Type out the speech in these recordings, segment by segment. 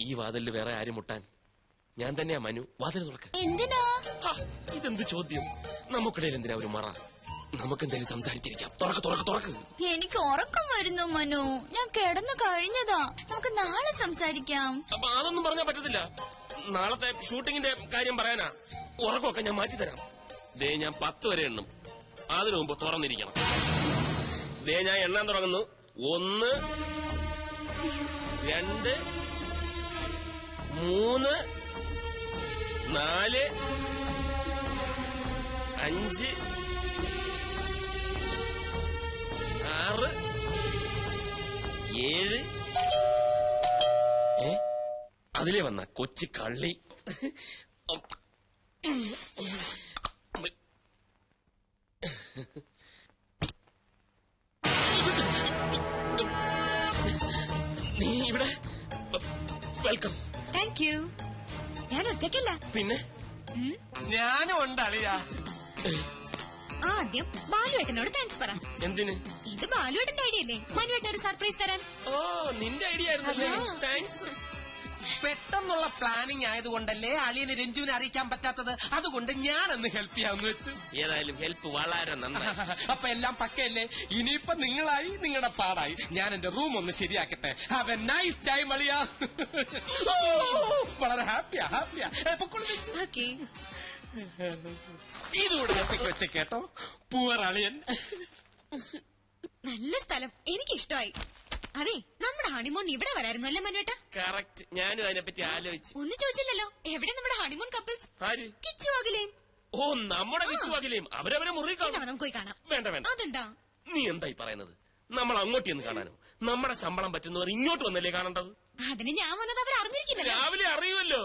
ഈ വാതിലിൽ വേറെ ആരും മുട്ടാൻ ഞാൻ തന്നെയാ മനു. വാതിൽ തുറക്ക. എന്തിനാ? ഇതെന്ത് ചോദ്യം? നമുക്കിടയിൽ എന്തിനാ ഒരു മറ? നമുക്കെന്തെങ്കിലും സംസാരിച്ചിരിക്കാം. തുറക്ക് തുറക്ക് തുറക്ക്. എനിക്ക് ഉറക്കം വരുന്നു മനു. ഞാൻ കിടന്നു കഴിഞ്ഞതാ. നമുക്ക് നാളെ സംസാരിക്കാം. അപ്പൊ അതൊന്നും പറഞ്ഞാൽ പറ്റത്തില്ല. നാളത്തെ ഷൂട്ടിങ്ങിന്റെ കാര്യം പറയാനാ. ഉറക്കമൊക്കെ ഞാൻ മാറ്റിത്തരാം. ദേ ഞാൻ 10 വരെ എണ്ണും. അതിനു മുമ്പ് തുറന്നിരിക്കണം. ദേ ഞാൻ എണ്ണാൻ തുടങ്ങുന്നു. 1 2 3 4 5 6 7 അതിലേ വന്ന കൊച്ചു കള്ളി. നീ ഇവിടെ? വെൽക്കം. Thank you. ഞാൻ ഒറ്റയ്ക്കല്ല. പിന്നെ ഞാനും ഉണ്ടളിയാ. ആദ്യം ബാലുവേട്ടനോട് താങ്ക്സ് പറ. എന്തിന്? ഇത് ബാലുവേട്ടന്റെ ഐഡിയ അല്ലേ മനുവേട്ടൻ ഒരു സർപ്രൈസ് തരാൻ? ഓ, നിന്റെ ഐഡിയ ആയിരുന്നല്ലേ. താങ്ക്സ്. പെട്ടെന്നുള്ള പ്ലാനിങ് ആയതുകൊണ്ടല്ലേ അളിയന് രഞ്ജുവിനെ അറിയിക്കാൻ പറ്റാത്തത്. അതുകൊണ്ട് ഞാനൊന്ന് ഹെൽപ്പ് ചെയ്യാന്ന് വെച്ചു. ഏതായാലും ഹെൽപ്പ് വളരെ നന്നായി. അപ്പൊ എല്ലാം പക്കയല്ലേ? ഇനിയിപ്പൊ നിങ്ങളായി, നിങ്ങളുടെ പാടായി. ഞാൻ എന്റെ റൂം ഒന്ന് ശരിയാക്കട്ടെ. ഹാവ് എ നൈസ് ടൈം അളിയാ. വളരെ ഹാപ്പിയാ ഹാപ്പിയാ. ഓക്കേ. ഇതുകൂടെ വെച്ച കേട്ടോ. പൂവർ അളിയൻ. നല്ല സ്ഥലം, എനിക്കിഷ്ടമായി. അതെ, നമ്മുടെ ഹണിമൂൺ ഇവിടെ വരായിരുന്നു അല്ലേ മനുവേട്ട? കറക്റ്റ്. ഞാനും അതിനെപ്പറ്റി ആലോചിച്ചു. ഒന്നും ചോദിച്ചില്ലല്ലോ. എവിടെ നമ്മുടെ ഹണിമൂൺ കപ്പിൾസ്? ആര്? കിച്ചു അഖിലേയും. ഓ, നമ്മുടെ കിച്ചു അഖിലേയും. അവരവരെ മുറി കാണാം. നമുക്ക് പോയി കാണാം. വേണ്ട വേണ്ട. അതെന്താ? നീ എന്തായി പറയുന്നത്? നമ്മൾ അങ്ങോട്ട് എന്ന് കാണാനോ? നമ്മുടെ ശമ്പളം പറ്റുന്നവർ ഇങ്ങോട്ട് വന്നല്ലേ കാണേണ്ടത്? അതിന് ഞാൻ വന്നത് അവർ അറിഞ്ഞിരിക്കില്ലല്ലോ. രാവിലെ അറിയുമല്ലോ.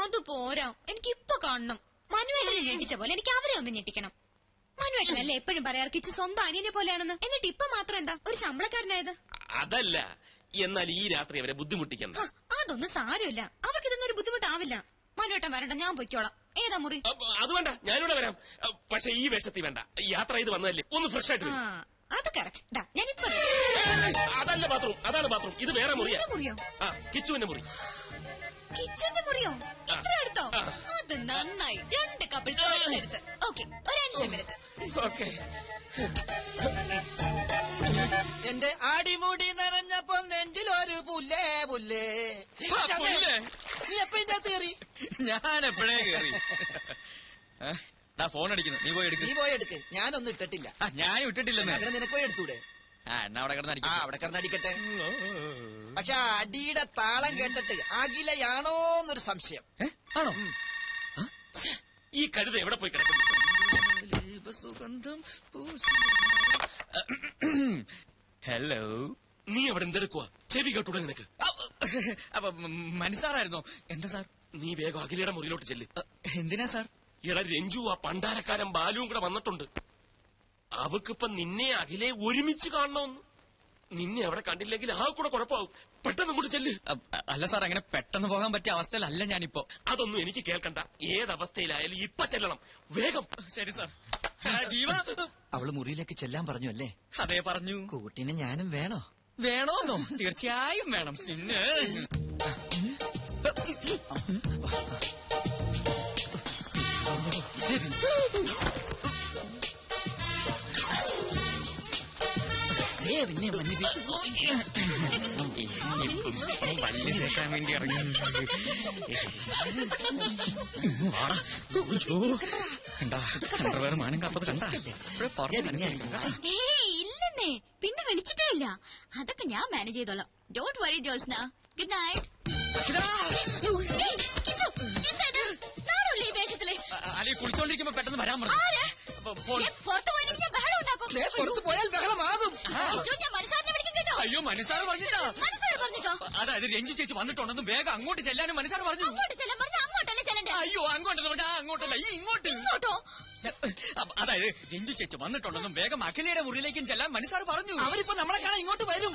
അത് പോരാ, എനിക്ക് ഇപ്പൊ കാണണം. മനുവേട്ടനെ ഞെട്ടിച്ച പോലെ എനിക്ക് അവരെ ഒന്ന് ഞെട്ടിക്കണം. മനുവേട്ടനല്ലേ എപ്പോഴും പറയാറ് കിച്ചു സ്വന്തം അനിയനെ പോലെയാണെന്ന്. എന്നിട്ട് ഇപ്പൊ മാത്രം എന്താ ഒരു ശമ്പളക്കാരനായത്? അതല്ല, എന്നാൽ ഈ രാത്രി അവരെ ബുദ്ധിമുട്ടിക്കണ്ട. അതൊന്നും സാരമില്ല. അവർക്ക് ഇതൊന്നും ഒരു ബുദ്ധിമുട്ടാവില്ല. മനുവേട്ടൻ വരണ്ട, ഞാൻ പൊയ്ക്കോളാം. ഏതാ മുറി? അത് വേണ്ട, ഞാനിവിടെ വരാം. പക്ഷെ ഈ വേഷത്തിൽ വേണ്ട. യാത്ര ചെയ്ത് വന്നതല്ലേ, ഒന്ന് ഫ്രഷ് ആയിട്ട് വരും. അത് കറക്റ്റ്. ഞാനിപ്പോ അതല്ല ബാത്റൂം, അതാണ് ബാത്റൂം. ഇത് വേറെ മുറിയാ. മുറിയോ? കിച്ചുവിന്റെ മുറി. കിച്ചന്റെ മുറിയോ? ഇത്ര അടുത്തോ? അത് നന്നായി. 2 കപ്പിൾസ് എടുത്ത്. ഓക്കെ, ഒരു 5 മിനിറ്റ്. ഓക്കെ. എന്റെ അടിമുടി നിറഞ്ഞപ്പോ നെഞ്ചിലൊരു പുല്ലേ പുല്ലേ. നീ എപ്പ ഇതിന്റെ അകത്ത് കയറി? ഞാൻ എപ്പോഴേ കയറി. ഫോൺ അടിക്കുന്നു, നീ പോയി എടുക്ക്. നീ പോയി എടുക്ക്. ഞാനൊന്നും ഇട്ടിട്ടില്ല. ഞാൻ ഇട്ടിട്ടില്ലെന്ന്. അങ്ങനെ നിനക്ക് പോയി എടുത്തൂടെ? എന്നാ അവിടെ കിടന്നടിക്കും. അവിടെ കിടന്നടിക്കട്ടെ. പക്ഷെ അടിയുടെ താളം കേട്ടിട്ട് അഖിലയാണോന്നൊരു സംശയം. ആണോ? ഈ കഴുത എവിടെ പോയി കിടക്കുന്നു? സുഗന്ധം. ഹലോ, നീ അവിടെ എന്തെടുക്കുക? ചെവി കേട്ടൂടെ നിനക്ക്? അപ്പൊ മനസ്സാറായിരുന്നോ? എന്താ സാർ? നീ വേഗം അഖിലയുടെ മുറിയിലോട്ട് ചെല്ല്. എന്തിനാ സാർ? ഇട രഞ്ജു ആ പണ്ടാരക്കാരൻ ബാലുവും കൂടെ വന്നിട്ടുണ്ട്. അവക്കിപ്പം നിന്നെ അഖിലെ ഒരുമിച്ച് കാണണമെന്ന്. നിന്നെ അവിടെ കണ്ടില്ലെങ്കിൽ ആ കൂടെ കുഴപ്പമാവും. പെട്ടെന്ന് കൂടെ ചെല്ല്. അല്ല സാർ, അങ്ങനെ പെട്ടെന്ന് പോകാൻ പറ്റിയ അവസ്ഥയിലല്ല ഞാനിപ്പോ. അതൊന്നും എനിക്ക് കേൾക്കണ്ട. ഏതവസ്ഥയിലായാലും ഇപ്പൊ ചെല്ലണം. വേഗം. ശരി സാർ. ജീവ, അവള് മുറിയിലേക്ക് ചെല്ലാൻ പറഞ്ഞു അല്ലേ? അതേ പറഞ്ഞു. കൂട്ടിന് ഞാനും വേണോ? വേണോന്നോ? തീർച്ചയായും വേണം. പിന്നെ പിന്നെ പല്ല് തേക്കാൻ വേണ്ടി ഇറങ്ങി. കണ്ടാ മാനം കാത്തത് കണ്ടാ? ഇല്ലെന്നേ, പിന്നെ വിളിച്ചിട്ടേ ഇല്ല. അതൊക്കെ ഞാൻ മാനേജ് ചെയ്തോളാം. Don't worry Jolsna. Good night. ഈ വേഷത്തില് അല്ലെ കുളിച്ചോണ്ടിരിക്കുമ്പോ പെട്ടെന്ന് വരാൻ പറഞ്ഞു. പുറത്തു പോയില്ലെങ്കിൽ ഞാൻ ബഹളം ഉണ്ടാക്കും. പുറത്തു പോയാൽ ബഹളമാകും. ഞാൻ മനസ്സാറിനെ വിളിക്കും കേട്ടോ. അയ്യോ, മനസ്സാറ് പറഞ്ഞിട്ടാ. മനസ്സാറ് പറഞ്ഞിട്ടോ? അതായത് രഞ്ജു ചേച്ചി വന്നിട്ടുണ്ടെന്നും വേഗം അങ്ങോട്ട് ചെല്ലാനും മനസ്സാറ് പറഞ്ഞു. അങ്ങോട്ട് ചെല്ലാൻ പറഞ്ഞ അങ്ങോട്ടല്ലേ ചെല്ലണ്ടേ? അയ്യോ, അങ്ങോട്ടെന്ന് പറഞ്ഞാ അങ്ങോട്ടല്ല, ഈ ഇങ്ങോട്ട്. ഇങ്ങോട്ടോ? അതായത് രഞ്ജു ചേച്ചി വന്നിട്ടുണ്ടെന്നും വേഗം അഖിലയുടെ മുറിയിലേക്കും ചെല്ലാൻ മനസ്സാറ് പറഞ്ഞു. അവരിപ്പോ നമ്മളെ കാണാൻ ഇങ്ങോട്ട് വരും.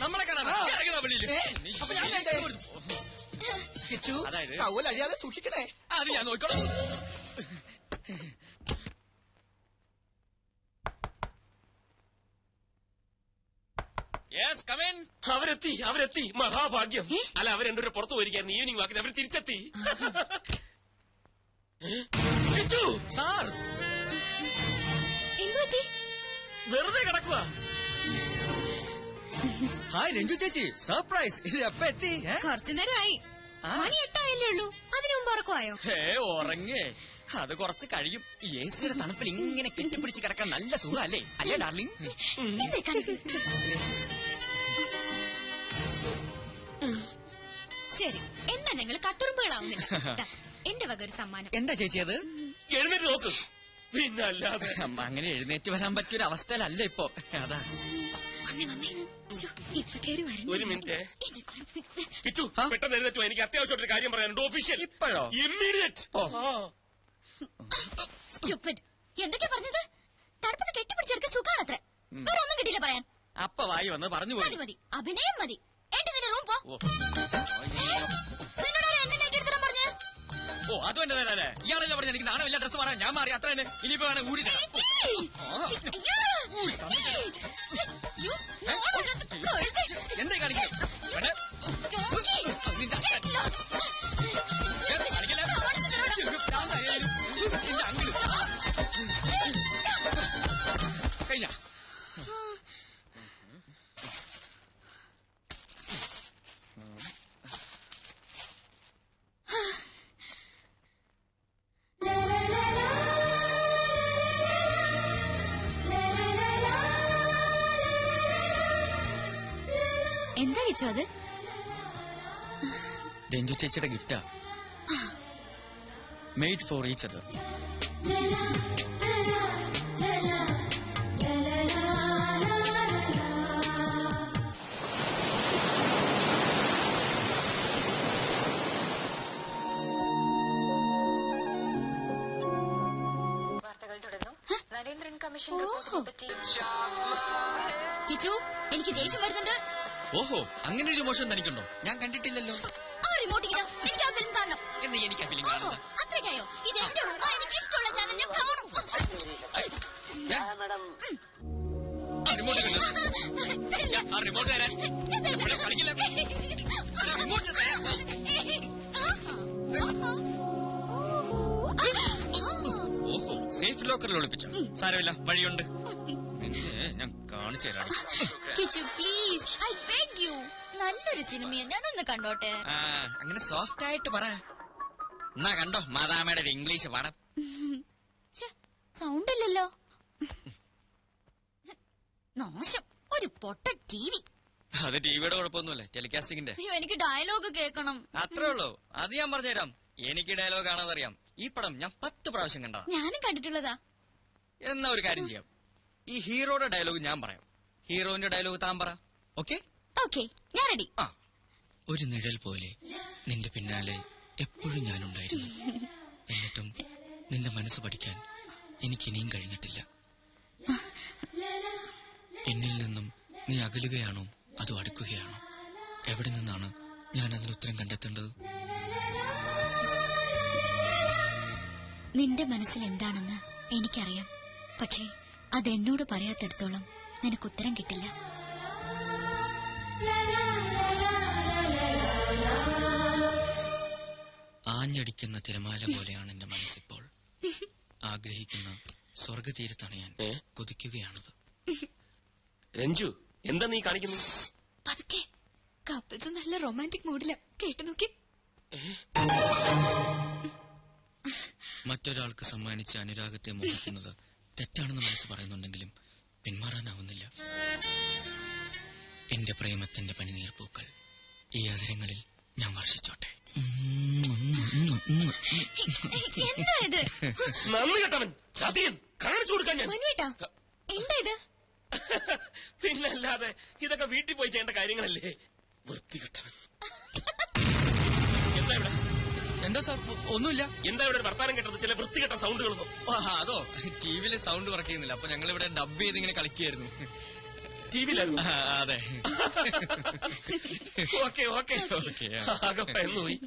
നമ്മളെ കാണാൻ വെളിയിൽ. കിച്ചു, അതായത് കൗവൽ അഴിയാതെ സൂക്ഷിക്കണേ. അത് ഞാൻ നോക്കണം. അവര് അവരെത്തി മഹാഭാഗ്യം. അല്ല, അവർ രണ്ടുപേരും പുറത്തു പോയിരിക്കായിരുന്നു. ഈവനിങ് വാക്കിന് അവർ തിരിച്ചെത്തി. കിച്ചു, സാർ എന്തുപറ്റി? വെറുതെ കിടക്കുക. ഹായ് രഞ്ജു ചേച്ചി, സർപ്രൈസ്. ഇത് എപ്പ എത്തി? കുറച്ചു നേരമായി. മണി 8 ആയല്ലേ ഉള്ളൂ. അതിനു മുമ്പ് ഉറക്കമായോ? ഉറങ്ങേ, അത് കുറച്ച് കഴിയും. ഈ എസിയുടെ തണുപ്പിൽ ഇങ്ങനെ കെട്ടിപ്പിടിച്ച് കിടക്കാൻ നല്ല സുഖമല്ലേ അല്ലേ ഡാർലിംഗ്? ശരി, എന്നാ ഞങ്ങൾ കട്ടുറുമ്പുകളാവുന്നില്ല. ദാ, എന്റെ വക ഒരു സമ്മാനം. എന്താ ചേച്ചി അത്? എഴുന്നേറ്റ് നോക്ക്. പിന്നെ അല്ലാതെ അങ്ങനെ എഴുന്നേറ്റ് വരാൻ പറ്റിയൊരു അവസ്ഥയിലല്ല ഇപ്പൊ. അതാ വന്നേ. ശ്ശോ, ഇപ്പൊ കേറി വരണം. ഒരു മിനിറ്റ്. കിച്ചു, പെട്ടെന്ന് എഴുന്നേറ്റോ. എനിക്ക് അത്യാവശ്യമായിട്ടൊരു കാര്യം പറയാനുണ്ട്. ഒഫീഷ്യൽ. ഇപ്പോഴോ? ഇമ്മീഡിയറ്റ്. Stupid. എന്തൊക്കെയാ പറഞ്ഞത്? തണുപ്പത്ത് കെട്ടിപ്പിടിച്ചെടുക്ക സുഖാണത്രേ. വേറെ ഒന്നും കിട്ടിയില്ല പറയാൻ. അപ്പ വായി വന്ന് പറഞ്ഞു പോയി. മതി, അഭിനയം മതി. ഏട്ടി നിന്റെ റൂം പോ. നിന്നോട് എന്നെ നൈറ്റ് എടുത്തിടാൻ പറഞ്ഞ? അത് തന്നെ തരാല്ലേ. ഇയാളല്ലേ പറഞ്ഞ എനിക്ക് നാണമില്ല ഡ്രസ് മാറാൻ. ഞാൻ മാറി, അത്ര തന്നെ. ഇനിയിപ്പോ വേണം കൂടി തരാം. എന്താ കാണിക്കുന്നത്? കഴിഞ്ഞ എന്താ കിച്ചു അത്? രഞ്ജു ചേച്ചിയുടെ ഗിഫ്റ്റാ. Made for each other. Kichu, എനിക്ക് ദേഷ്യം വരുന്നുണ്ട്. ഓഹോ, അങ്ങനെ ഒരു മോശം തനിക്കുണ്ടോ? ഞാൻ കണ്ടിട്ടില്ലല്ലോ. ആ റിമോട്ടിങ്ങില്ല. എനിക്ക് ആ ഫിലിം കാണണം. എന്ന് എനിക്ക് ആ ഫിലിം ഓഹോ, കാണുന്നത്. അത്രയ്ക്കായോ? ഇത് എന്റെ റൂമാ. എനിക്ക് ഇഷ്ടമുള്ള ചാനൽ ഞാൻ കാണും. റിമോട്ട് റിമോട്ട് തരാൻ കളിക്കില്ല. റിമോട്ട് തരാൻ. ഓഹോ, സേഫ് ലോക്കറിൽ ഒളിപ്പിച്ച. സാരമില്ല, വഴിയുണ്ട്. ഞാൻ കാണിച്ചു തരാം. Kichu please, I beg you. നല്ലൊരു സിനിമയാ, ഞാനൊന്ന് കണ്ടോട്ടെ. അങ്ങനെ സോഫ്റ്റ് ആയിട്ട് പറ. എന്നാ കണ്ടോ മാതാമയുടെ ഒരു ഇംഗ്ലീഷ് പടം. സൗണ്ട് ഇല്ലല്ലോ. നാശം, ഒരു പൊട്ട ടിവി. അത് ടിവിയുടെ കുഴപ്പമൊന്നുമല്ല, ടെലികാസ്റ്റിംഗിന്റെ. അയ്യോ, എനിക്ക് ഡയലോഗ് കേൾക്കണം. അത്രേ ഉള്ളൂ. അത് ഞാൻ പറഞ്ഞുതരാം. എനിക്ക് ഡയലോഗ് കാണാതറിയാം. ഈ പടം ഞാൻ 10 പ്രാവശ്യം കണ്ടതാ. ഞാനും കണ്ടിട്ടുള്ളതാ. എന്നാ ഒരു കാര്യം ചെയ്യാം. ഈ ഹീറോയുടെ ഡയലോഗ് ഞാൻ പറയാം, ഹീറോയിന്റെ ഡയലോഗ് താൻ പറ. ഓക്കെ? ഓക്കെ, ഞാൻ റെഡി. ആ, ഒരു നിഴൽ പോലെ നിന്റെ പിന്നാലെ എപ്പോഴും ഞാനുണ്ടായിരുന്നു. എന്നിട്ടും നിന്റെ മനസ്സ് പഠിക്കാൻ എനിക്കിനിയും കഴിഞ്ഞിട്ടില്ല. എന്നിൽ നിന്നും നീ അകലുകയാണോ അതോ അടുക്കുകയാണോ? എവിടെ നിന്നാണ് ഞാൻ അതിന് ഉത്തരം കണ്ടെത്തേണ്ടത്? നിന്റെ മനസ്സിൽ എന്താണെന്ന് എനിക്കറിയാം. പക്ഷേ അതെന്നോട് പറയാത്തിടത്തോളം നിനക്ക് ഉത്തരം കിട്ടില്ല. ആഞ്ഞടിക്കുന്ന തിരമാല പോലെയാണ് എന്റെ മനസ്സിപ്പോൾ. ആഗ്രഹിക്കുന്ന സ്വർഗതീരത്തണയാൻ കൊതിക്കുകയാണത്. രഞ്ജു, എന്താ നീ കാണിക്കുന്നു? പതുക്കെ. കപ്പിൾസ് നല്ല റൊമാൻറ്റിക് മൂഡില. കേട്ടു നോക്കി. മറ്റൊരാൾക്ക് സമ്മാനിച്ച അനുരാഗത്തെ മോഹിക്കുന്നത് തെറ്റാണെന്ന് മനസ്സ് പറയുന്നുണ്ടെങ്കിലും പിന്മാറാനാവുന്നില്ല. എന്റെ പ്രേമത്തിന്റെ പനിനീർ പൂക്കൾ ഈ അതിരങ്ങളിൽ ഞാൻ വർഷിച്ചോട്ടെ. എന്താ ഇത്? നന്ദി കെട്ടവൻ, ചതിയൻ, കാണിച്ചു കൊടുക്കാൻ ഞാൻ. മനുവേട്ടാ, എന്താ ഇത്? പിന്നല്ലാതെ ഇതൊക്കെ വീട്ടിൽ പോയി ചെയ്യേണ്ട കാര്യങ്ങളല്ലേ. വൃത്തികെട്ടവൻ. എന്താ ഇവിടെ? എന്താ സാർ? ഒന്നുമില്ല. എന്താ ഇവിടെ ഒരു വർത്താനം കേട്ടത്? ചില വൃത്തികെട്ട സൗണ്ടുകളൊന്നും. അതോ, ടിവിയില് സൗണ്ട് വർക്ക് ചെയ്യുന്നില്ല. അപ്പൊ ഞങ്ങൾ ഇവിടെ ഡബ് ചെയ്ത് ഇങ്ങനെ കളിക്കുകയായിരുന്നു. ടിവിയിലായിരുന്നു? അതെ. Okay okay. പോയി.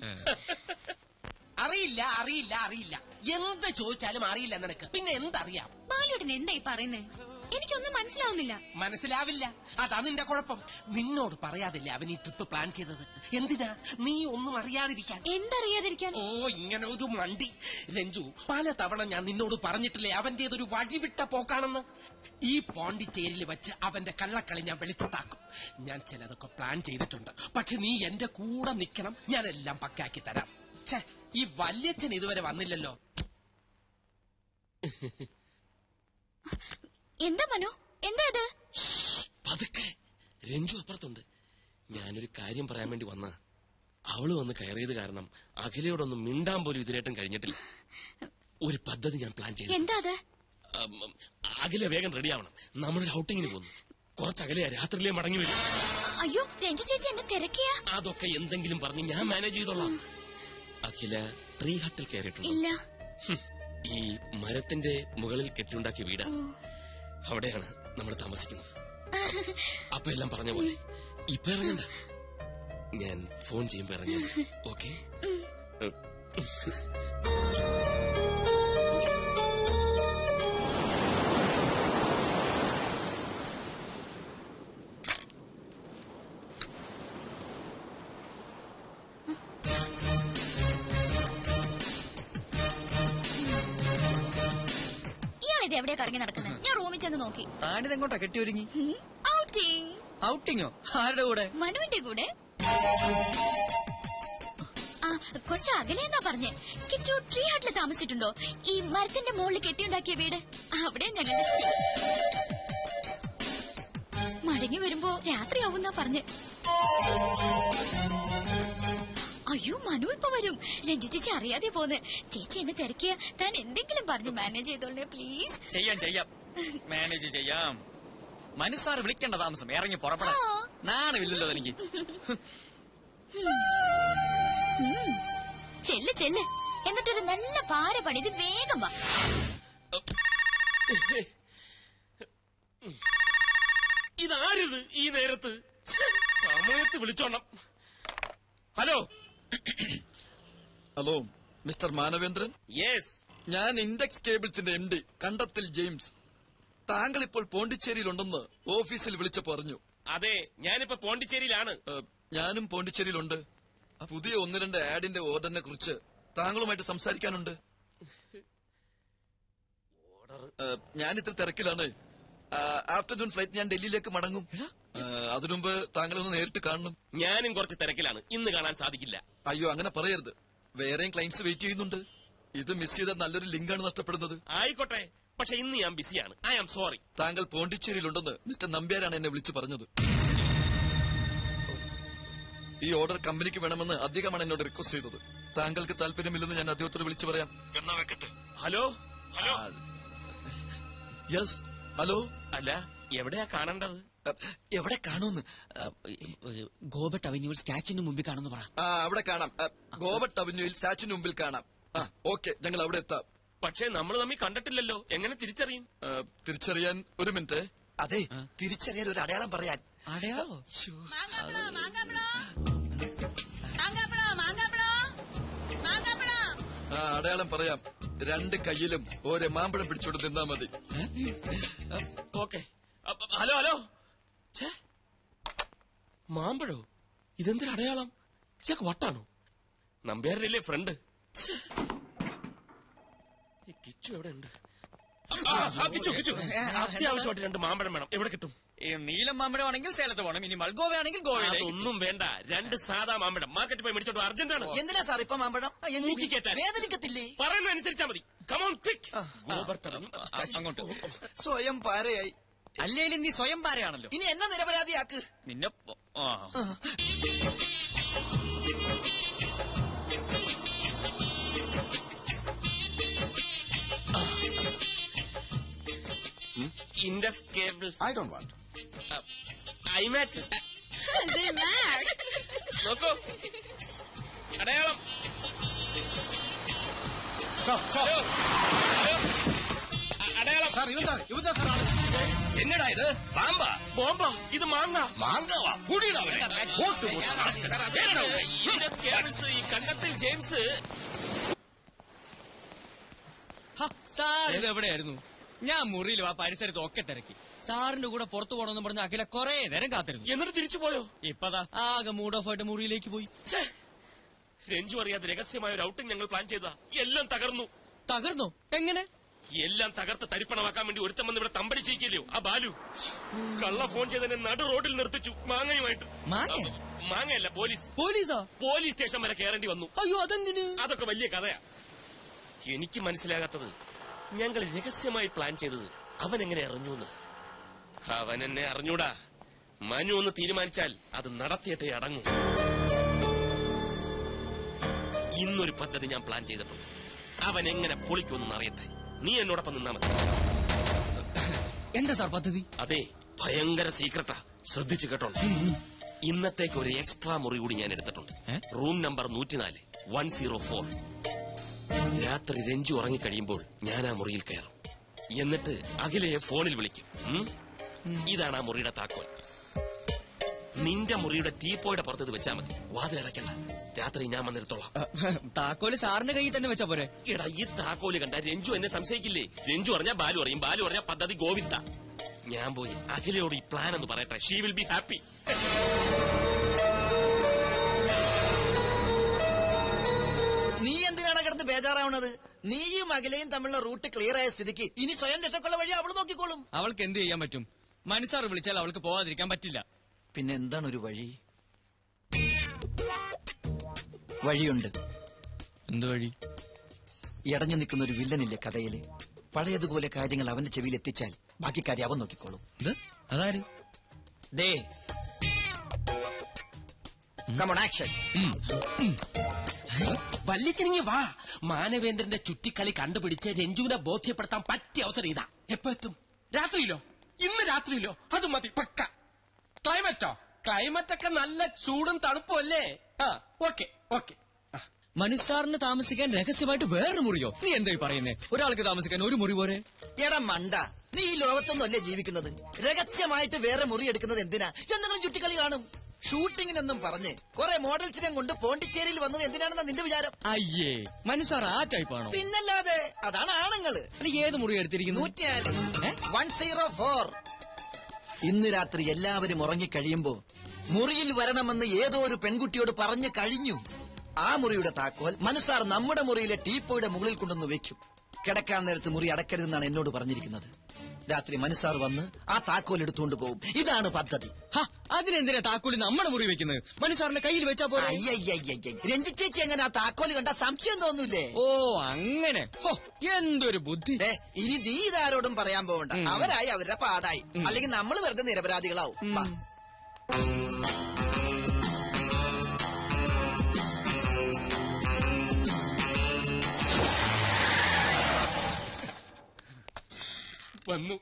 അറിയില്ല അറിയില്ല അറിയില്ല എന്ത് ചോദിച്ചാലും അറിയില്ല നിനക്ക്. പിന്നെ എന്തറിയാം? ബാലുവേട്ടൻ എന്തായി പറയുന്നേ? എനിക്കൊന്നും മനസ്സിലാവുന്നില്ല. മനസ്സിലാവില്ല, അതാ നിന്റെ കുഴപ്പം. നിന്നോട് പറയാതില്ല അവൻ ഈ ട്രിപ്പ് പ്ലാൻ ചെയ്തത്. എന്തിനാ? നീ ഒന്നും അറിയാതിരിക്കാൻ. എന്തറിയാതിരിക്കാൻ? ഓ, ഇങ്ങനെ ഒരു മണ്ടി. രഞ്ജു, പലതവണ ഞാൻ നിന്നോട് പറഞ്ഞിട്ടില്ലേ അവന്റേതൊരു വഴിവിട്ട പോക്കാണെന്ന്. ഈ പോണ്ടിച്ചേരിയിൽ വെച്ച് അവന്റെ കള്ളക്കളി ഞാൻ വെളിച്ചത്താക്കും. ഞാൻ ചിലതൊക്കെ പ്ലാൻ ചെയ്തിട്ടുണ്ട്. പക്ഷെ നീ എന്റെ കൂടെ നിൽക്കണം, ഞാൻ എല്ലാം പക്കാക്കി തരാം. ഛേ, ഈ വല്യച്ഛൻ ഇതുവരെ വന്നില്ലല്ലോ. എന്താ മനു, എന്താ ഇത്? പതുക്കെ, രഞ്ജു അപ്പുറത്തുണ്ട്. ഞാനൊരു കാര്യം പറയാൻ വേണ്ടി വന്ന അവള് വന്ന് കയറിയത് കാരണം അഖിലയോടൊന്നും മിണ്ടാൻ പോലും ഇതിനായിട്ടും കഴിഞ്ഞിട്ടില്ല. ഒരു പദ്ധതി ഞാൻ പ്ലാൻ ചെയ്തു. എന്താ അത്? അഖില വേഗം റെഡി ആവണം. നമ്മളൊരു ഔട്ടിങ്ങിന് പോകുന്നു. കുറച്ചകലെയാ, രാത്രിയിലേ മടങ്ങി വരും. അയ്യോ, രഞ്ജു ചേച്ചി എന്നെ തിരക്കിയാ? അതൊക്കെ എന്തെങ്കിലും പറഞ്ഞ് ഞാൻ മാനേജ് ചെയ്തോളാം. അഖില ട്രീ ഹട്ടിൽ കയറിയിട്ടുണ്ട്. ഇല്ല. ഈ മരത്തിന്റെ മുകളിൽ കെട്ടിയുണ്ടാക്കിയ വീടാ. അവിടെയാണ് നമ്മൾ താമസിക്കുന്നത്. അപ്പൊ എല്ലാം പറഞ്ഞ പോലെ ഇപ്പൊ ഇറങ്ങണ്ട, ഞാൻ ഫോൺ ചെയ്യുമ്പോ ഇറങ്ങാം. ഓക്കെ? ഇത് എവിടെയാ കറങ്ങി നടക്കുന്നത്? ഞാൻ റൂമിൽ ചെന്ന് നോക്കി. താനിതെങ്ങോട്ടാ കെട്ടിയൊരുങ്ങി? ഔട്ടിങ്. ഔട്ടിങ്ങോ? ആരുടെ കൂടെ? മനുവിന്റെ കൂടെ. കുറച്ച് അകലെന്നാ പറഞ്ഞേ. കിച്ചു ട്രീ ഹട്ടിൽ താമസിച്ചിട്ടുണ്ടോ? ഈ മരത്തിന്റെ മുകളിൽ കെട്ടിയുണ്ടാക്കിയ വീട് അവിടെയാ ഞങ്ങളുടെ സ്ഥിതി. മടങ്ങി വരുമ്പോ രാത്രിയാവുന്നാ പറഞ്ഞ്. അയ്യോ, മനു ഇപ്പൊ വരും. രഞ്ജു ചേച്ചി അറിയാതെ പോന്ന്. ചേച്ചി എന്നെ തിരക്കിയ താൻ എന്തെങ്കിലും പറഞ്ഞ് മാനേജ് ചെയ്തോളേ പ്ലീസ്. ചെയ്യാം മാനേജ് ചെയ്യാം. മനസ്സാറ് വിളിക്കേണ്ട താമസം, ഇറങ്ങി പുറപ്പെടാം. നാണമില്ലല്ലോ എനിക്ക്. ചെല്ല് എന്നിട്ടൊരു നല്ല പാര പണിത് വേഗം വാ. ഇതാരിത് ഈ നേരത്ത്? സമയത്ത് വിളിച്ചോണം. Hello hello, mister Manavendran. Yes, ഞാൻ ഇൻഡെക്സ് കേബിൾസിന്റെ MD കണ്ടത്തിൽ ജെയിംസ്. താങ്കൾ ഇപ്പോൾ പോണ്ടിച്ചേരിയിലുണ്ടെന്ന് ഓഫീസിൽ വിളിച്ചു പറഞ്ഞു. അതെ, ഞാനിപ്പോ പോണ്ടിച്ചേരിയിലാണ്. ഞാനും പോണ്ടിച്ചേരിയിലുണ്ട്. പുതിയ 1-2 ആഡിന്റെ ഓർഡറിനെ കുറിച്ച് താങ്കളുമായിട്ട് സംസാരിക്കാനുണ്ട്. ഞാൻ ഇത്ര തിരക്കിലാണ്. ആഫ്റ്റർനൂൺ ഫ്ലൈറ്റ് ഞാൻ ഡൽഹിയിലേക്ക് മടങ്ങും. അതിനുമുമ്പ് താങ്കളൊന്ന് നേരിട്ട് കാണണം. ഞാനും കുറച്ച് തിരക്കിലാണ്, ഇന്ന് കാണാൻ സാധിക്കില്ല. അയ്യോ, അങ്ങനെ പറയരുത്. വേറെയും ക്ലയന്റ്സ് വെയിറ്റ് ചെയ്യുന്നുണ്ട്. ഇത് മിസ് ചെയ്ത നല്ലൊരു ലിങ്കാണ് നഷ്ടപ്പെടുന്നത്. ആയിക്കോട്ടെ, പക്ഷെ ഇന്ന് ഞാൻ ബിസിയാണ്. I am sorry. താങ്കൾ പോണ്ടിച്ചേരിയിലുണ്ടെന്ന് മിസ്റ്റർ നമ്പ്യാരാണ് എന്നെ വിളിച്ചു പറഞ്ഞത്. ഈ ഓർഡർ കമ്പനിക്ക് വേണമെന്ന് അദ്ദേഹമാണ് എന്നോട് റിക്വസ്റ്റ് ചെയ്തത്. താങ്കൾക്ക് താല്പര്യമില്ലെന്ന് ഞാൻ അദ്ദേഹത്തോട് വിളിച്ചു പറയാം. എന്നാ വെക്കട്ടെ. Hello hello. Yes, hello. അല്ല, എവിടെയാ കാണേണ്ടത്? എവിടെ കാണുമെന്ന്? ഗോബട്ട് അവന്യൂവിൽ സ്റ്റാച്യുവിന് മുമ്പിൽ കാണുമെന്ന് പറ. അവിടെ കാണാം. ഗോബട്ട് അവന്യൂവിൽ സ്റ്റാച്യുവിന് മുമ്പിൽ കാണാം. ഓക്കെ, ഞങ്ങൾ അവിടെ എത്താം. പക്ഷെ നമ്മൾ തമ്മിൽ കണ്ടിട്ടില്ലല്ലോ, എങ്ങനെ തിരിച്ചറിയും? തിരിച്ചറിയാൻ ഒരു മിനിറ്റ്. അതെ, തിരിച്ചറിയാൻ ഒരു അടയാളം പറയാൻ. അടയാളോ? അടയാളം പറയാം. 2 കയ്യിലും ഓരോ മാമ്പഴം പിടിച്ചോണ്ട് നിന്നാ മതി. ഓക്കെ. Hello hello. മാമ്പഴോ? ഇതെന്തൊരു അടയാളം? ഇതൊക്കെ വട്ടാണോ? നമ്പ്യാരല്ലേ ഫ്രണ്ട്? ഈ കിച്ചു എവിടെ ഉണ്ട്? കിച്ചു അത്യാവശ്യമായിട്ട് 2 മാമ്പഴം വേണം. എവിടെ കിട്ടും? ഈ നീലം മാമ്പഴമാണെങ്കിൽ സേലത്ത് പോകണം. ഇനി മൽഗോവയാണെങ്കിൽ ഗോവയിലേക്ക്. അതൊന്നും വേണ്ട, 2 സാധാ മാമ്പഴം മാർക്കറ്റിൽ പോയി മേടിച്ചോട്ട്. അർജന്റാണ്. എന്തിനാ സാർ ഇപ്പൊ മാമ്പഴം? മൂക്കിക്കേറ്റാൻ. വേദനിക്കത്തില്ലേ? പറയുന്ന അനുസരിച്ചാ മതി. Come on quick. അങ്ങോട്ട് സ്വയം പാരയായി. അല്ലേലും നീ സ്വയം പാരയാണല്ലോ. ഇനി എന്നെ നിരപരാധിയാക്ക്. നിന്നെ Indus Cables. I don't want. ഐമാറ്റ്. നോക്കൂ, അടയാളം. Hello, hello. അടയാളം. സാർ, ഇവന്താ സാറാണ്. എന്നടാ ഇത്? പാമ്പ? ബോംബ? ഇത് മാങ്ങ. മാങ്കവാ കുടിയിടാ. ഇൻഡസ് കേബിൾസ്, ഈ കണ്ടത്തിൽ ജെയിംസ്. സാർ ഇത് എവിടെയായിരുന്നു? ഞാൻ മുറിയിലും ആ പരിസരത്തും ഒക്കെ തിരക്കി. സാറിന്റെ കൂടെ പുറത്തു പോകണമെന്ന് പറഞ്ഞ അഖില കൊറേ നേരം കാത്തിരുന്നു. എന്നിട്ട് തിരിച്ചു പോയോ? ഇപ്പതാ ആകെ മൂഡ് ഓഫ് ആയിട്ട് മുറിയിലേക്ക് പോയി. രഞ്ജു അറിയാതെ രഹസ്യമായ ഒരു ഔട്ടിംഗ് ഞങ്ങൾ പ്ലാൻ ചെയ്താ എല്ലാം തകർന്നു. തകർന്നോ? എങ്ങനെ? എല്ലാം തകർത്ത് തരിപ്പണമാക്കാൻ വേണ്ടി ഒരുത്തം വന്ന് ഇവിടെ തമ്പടി ചെയ്യിക്കല്ലോ ആ ബാലു. കള്ള ഫോൺ ചെയ്തതിനെ നടു റോഡിൽ നിർത്തിച്ചു മാങ്ങയുമായിട്ട്. മാങ്ങയല്ല, പോലീസ്. പോലീസാ? പോലീസ് സ്റ്റേഷൻ വരെ കയറേണ്ടി വന്നു. അയ്യോ, അതെന്തിന്? അതൊക്കെ വലിയ കഥയാ. എനിക്ക് മനസ്സിലാകാത്തത് ഞങ്ങൾ രഹസ്യമായി പ്ലാൻ ചെയ്തത് അവൻ എങ്ങനെ അറിഞ്ഞൂന്ന്. അവൻ എന്നെ അറിഞ്ഞൂടാ. മനു ഒന്ന് തീരുമാനിച്ചാൽ അത് നടത്തിയിട്ടേ അടങ്ങും. ഇന്നൊരു പദ്ധതി ഞാൻ പ്ലാൻ ചെയ്തിട്ടുണ്ട്. അവൻ എങ്ങനെ പൊളിക്കുമെന്ന് അറിയട്ടെ. നീ എന്നോടൊപ്പം നിന്നാ മതി. എന്താ സാർ പദ്ധതി? അതെ, ഭയങ്കര സീക്രട്ടാ. ശ്രദ്ധിച്ചു കേട്ടോ. ഇന്നത്തേക്ക് ഒരു എക്സ്ട്രാ മുറി കൂടി ഞാൻ എടുത്തിട്ടുണ്ട്. Room number 104 104. രാത്രി രഞ്ജു ഉറങ്ങിക്കഴിയുമ്പോൾ ഞാൻ ആ മുറിയിൽ കയറും. എന്നിട്ട് അഖിലയെ ഫോണിൽ വിളിക്കും. ഇതാണ് ആ മുറിയുടെ താക്കോൽ. നിന്റെ മുറിയുടെ ടീപ്പോയുടെ പുറത്ത് വെച്ചാൽ മതി. വാതിലടയ്ക്കണ്ട. രാത്രി ഞാൻ വന്നെടുത്തോളാം. താക്കോല് സാറിന്റെ കയ്യിൽ തന്നെ വെച്ചാ പോരെ? എടാ, ഈ താക്കോല് കണ്ട രഞ്ജു എന്നെ സംശയിക്കില്ലേ? രഞ്ജു പറഞ്ഞാൽ ബാലു അറിയും, ബാലു പറഞ്ഞാൽ പദ്ധതി ഗോവിന്ദ. ഞാൻ പോയി അഖിലയോട് ഈ പ്ലാൻ എന്ന് പറയട്ടെ. She will be happy. നീ എന്തിനാണ് കിടന്ന് ബേജാറാവണത്? നീയും അഖിലയും തമ്മിലുള്ള റൂട്ട് ക്ലിയർ ആയ സ്ഥിതിക്ക് ഇനി സ്വയം രക്ഷക്കുള്ള വഴി അവള് നോക്കിക്കോളും. അവൾക്ക് എന്ത് ചെയ്യാൻ പറ്റും? മനസ്സാർ വിളിച്ചാൽ അവൾക്ക് പോവാതിരിക്കാൻ പറ്റില്ല. പിന്നെ എന്താണ് ഒരു വഴി? വഴിയുണ്ട്. എന്ത് വഴി? ഇടഞ്ഞു നിൽക്കുന്ന ഒരു വില്ലനില്ലേ കഥയില്? പഴയതുപോലെ കാര്യങ്ങൾ അവന്റെ ചെവിയിൽ എത്തിച്ചാൽ ബാക്കി കാര്യം അവൻ നോക്കിക്കോളും. അതാര്? ദേ, come on, action. വല്ലിച്ചിനിങ്ങി വാ. മാനവേന്ദ്രന്റെ ചുറ്റിക്കളി കണ്ടുപിടിച്ച് രഞ്ജുവിനെ ബോധ്യപ്പെടുത്താൻ പറ്റിയ അവസരം ഇതാ. എപ്പോ എത്തും? രാത്രിയിലോ? ഇന്ന് രാത്രിയിലോ? അത് മതി, പക്ക. ക്ലൈമറ്റോ? ക്ലൈമറ്റ് ഒക്കെ നല്ല ചൂടും തണുപ്പും അല്ലേ? Okay okay. മനുസാറിന് താമസിക്കാൻ രഹസ്യമായിട്ട് വേറൊരു മുറിയോ? നീ എന്തായി പറയുന്നേ? ഒരാൾക്ക് താമസിക്കാൻ ഒരു മുറി പോരെ? എടാ മണ്ട, നീ ഈ ലോകത്തൊന്നും അല്ലേ ജീവിക്കുന്നത്? രഹസ്യമായിട്ട് വേറെ മുറി എടുക്കുന്നത് എന്തിനാ? എന്തെങ്കിലും ചുറ്റിക്കളി കാണും. ഷൂട്ടിങ്ങിനെന്നും പറഞ്ഞ് കുറെ മോഡൽസിനെ കൊണ്ട് പോണ്ടിച്ചേരിയിൽ വന്നത് എന്തിനാണെന്നാ നിന്റെ വിചാരം? അയ്യേ, മനുസാർ ആ ടൈപ്പാണോ? പിന്നല്ലാതെ, അതാണ് ആണുങ്ങള്. ഏത് മുറി എടുത്തിരിക്കുന്നു? 104. ഇന്ന് രാത്രി എല്ലാവരും ഉറങ്ങിക്കഴിയുമ്പോ മുറിയിൽ വരണമെന്ന് ഏതോ ഒരു പെൺകുട്ടിയോട് പറഞ്ഞു കഴിഞ്ഞു. ആ മുറിയുടെ താക്കോൽ മനുസാർ നമ്മുടെ മുറിയിലെ ടീപ്പോയുടെ മുകളിൽ കൊണ്ടുവന്ന് വെക്കും. കിടക്കാൻ നേരത്ത് മുറി അടക്കരുതെന്നാണ് എന്നോട് പറഞ്ഞിരിക്കുന്നത്. രാത്രി മനുസാർ വന്ന് ആ താക്കോൽ എടുത്തുകൊണ്ട് പോകും. ഇതാണ് പദ്ധതി. അതിനെന്തിനാ താക്കോല് നമ്മുടെ മുറി വെക്കുന്നത്? മനുസാറിന്റെ കയ്യിൽ വെച്ചാ പോലെ. രഞ്ജി ചേച്ചി എങ്ങനെ ആ താക്കോല് കണ്ട സംശയം തോന്നൂലേ? ഓ അങ്ങനെ. എന്തൊരു ബുദ്ധി. ഇനി നീ ഇതാരോടും പറയാൻ പോകണ്ട. അവരായി അവരുടെ പാടായി. അല്ലെങ്കിൽ നമ്മൾ വെറുതെ നിരപരാധികളാവും. വന്നു.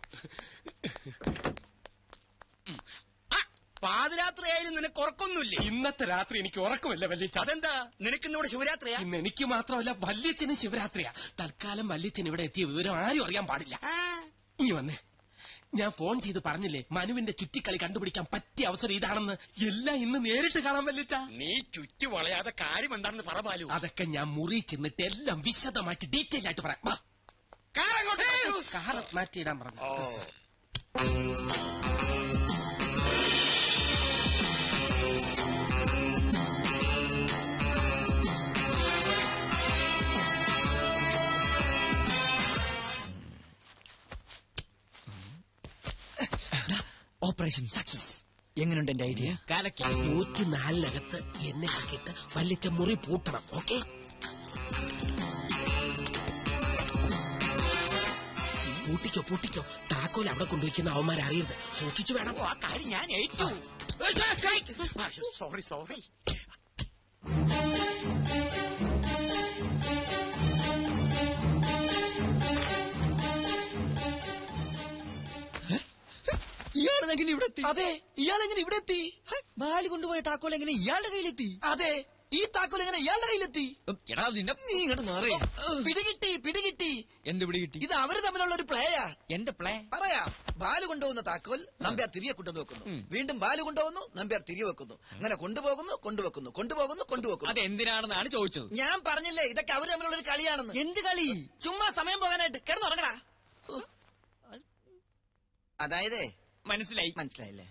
പാതിരാത്രിയായാലും നിനക്ക് ഉറക്കൊന്നുമില്ലേ? ഇന്നത്തെ രാത്രി എനിക്ക് ഉറക്കമില്ല വല്യച്ഛ. അതെന്താ? നിനക്കിന്നിവിടെ ശിവരാത്രിയാ? ഇന്ന് എനിക്ക് മാത്രമല്ല വല്യച്ഛനും ശിവരാത്രിയാ. തൽക്കാലം വല്യച്ഛൻ ഇവിടെ എത്തിയ വിവരം ആരും അറിയാൻ പാടില്ല. ഇനി വന്നേ. ഞാൻ ഫോൺ ചെയ്ത് പറഞ്ഞില്ലേ മനുവിന്റെ ചുറ്റിക്കളി കണ്ടുപിടിക്കാൻ പറ്റിയ അവസരം ഇതാണെന്ന്. എല്ലാം ഇന്ന് നേരിട്ട് കാണാൻ വല്യച്ഛ. നീ ചുറ്റി വളയാതെ കാര്യം എന്താണെന്ന് പറ ബാലു. അതൊക്കെ ഞാൻ മുറി ചെന്നിട്ട് എല്ലാം വിശദമായിട്ട് ഡീറ്റെയിൽ ആയിട്ട് പറയാം. കാർ മാറ്റിയിടാൻ പറഞ്ഞു. Operation success. എങ്ങനെയുണ്ട് എന്റെ ഐഡിയ? 104-നകത്ത് എന്നെ ആക്കിയിട്ട് വല്യച്ഛ മുറി പൂട്ടണം. ഓക്കെ? പൂട്ടിക്കോ. താക്കോൽ അവിടെ കൊണ്ടുവയ്ക്കുന്ന അവന്മാരെ അറിയരുത്. സൂക്ഷിച്ചു വേണം. ആ കാര്യം ഞാൻ ഏറ്റു. സോറി. ഇയാളെങ്ങനെ ഇവിടെ എത്തി? അതെ, ഇയാളെങ്ങനെ ഇവിടെ എത്തി? ബാലു കൊണ്ടുപോയ താക്കോൽ എങ്ങനെ ഇയാളുടെ കയ്യിലെത്തി? അതെ, ഈ താക്കോൽ എങ്ങനെ ഇയാളുടെ കയ്യിലെത്തി? എടാ നിന്റെ നീ ഇങ്ങോട്ട് മാറി. പിടികിട്ടി. എന്ത് പിടികിട്ടി? ഇത് അവര് തമ്മിലുള്ള ഒരു പ്ലേയാ. എന്റെ പ്ലേ പറയാം. ബാലു കൊണ്ടുപോകുന്ന താക്കോൽ നമ്പ്യാർ തിരികെ കൊണ്ടുവന്ന് വെക്കുന്നു. വീണ്ടും ബാലു കൊണ്ടുപോകുന്നു, നമ്പ്യാർ തിരികെ വെക്കുന്നു. അങ്ങനെ കൊണ്ടുപോകുന്നു. അതെന്തിനാണെന്നാണ് ചോദിച്ചത്. ഞാൻ പറഞ്ഞില്ലേ ഇതൊക്കെ അവര് തമ്മിലുള്ള ഒരു കളിയാണെന്ന്. എന്ത് കളി? ചുമ്മാ സമയം പോകാനായിട്ട്. കിടന്നുറങ്ങടാ. അതായത് മനസ്സിലായി മനസ്സിലായില്ലേ